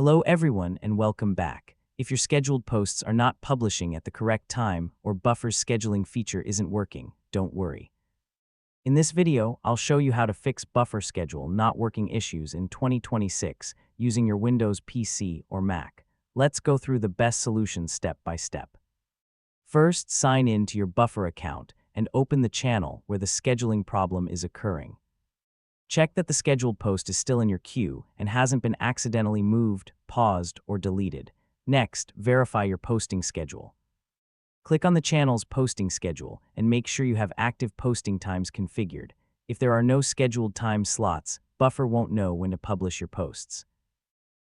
Hello everyone and welcome back. If your scheduled posts are not publishing at the correct time or Buffer's scheduling feature isn't working, don't worry. In this video, I'll show you how to fix Buffer schedule not working issues in 2026 using your Windows PC or Mac. Let's go through the best solutions step by step. First, sign in to your Buffer account and open the channel where the scheduling problem is occurring. Check that the scheduled post is still in your queue and hasn't been accidentally moved, paused, or deleted. Next, verify your posting schedule. Click on the channel's posting schedule and make sure you have active posting times configured. If there are no scheduled time slots, Buffer won't know when to publish your posts.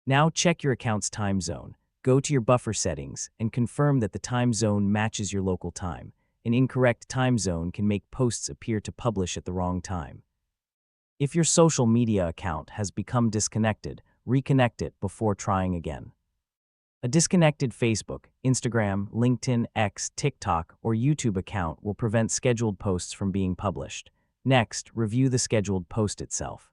Now check your account's time zone. Go to your Buffer settings and confirm that the time zone matches your local time. An incorrect time zone can make posts appear to publish at the wrong time. If your social media account has become disconnected, reconnect it before trying again. A disconnected Facebook, Instagram, LinkedIn, X, TikTok, or YouTube account will prevent scheduled posts from being published. Next, review the scheduled post itself.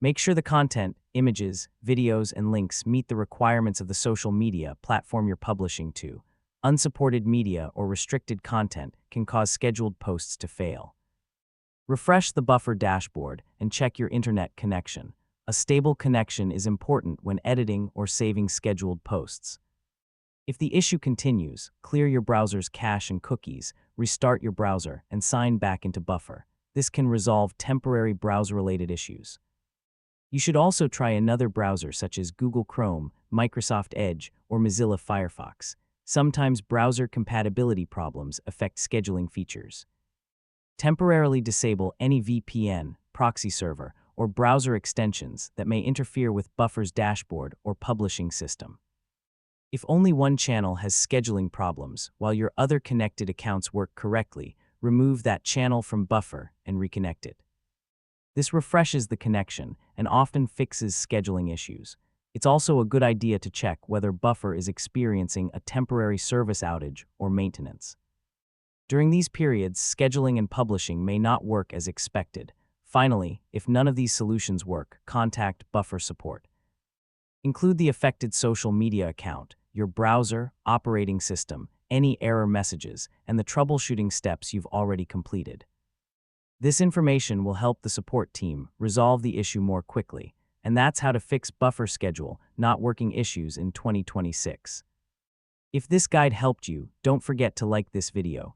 Make sure the content, images, videos, and links meet the requirements of the social media platform you're publishing to. Unsupported media or restricted content can cause scheduled posts to fail. Refresh the Buffer dashboard and check your internet connection. A stable connection is important when editing or saving scheduled posts. If the issue continues, clear your browser's cache and cookies, restart your browser, and sign back into Buffer. This can resolve temporary browser-related issues. You should also try another browser such as Google Chrome, Microsoft Edge, or Mozilla Firefox. Sometimes browser compatibility problems affect scheduling features. Temporarily disable any VPN, proxy server, or browser extensions that may interfere with Buffer's dashboard or publishing system. If only one channel has scheduling problems while your other connected accounts work correctly, remove that channel from Buffer and reconnect it. This refreshes the connection and often fixes scheduling issues. It's also a good idea to check whether Buffer is experiencing a temporary service outage or maintenance. During these periods, scheduling and publishing may not work as expected. Finally, if none of these solutions work, contact Buffer support. Include the affected social media account, your browser, operating system, any error messages, and the troubleshooting steps you've already completed. This information will help the support team resolve the issue more quickly, and that's how to fix Buffer schedule not working issues in 2026. If this guide helped you, don't forget to like this video,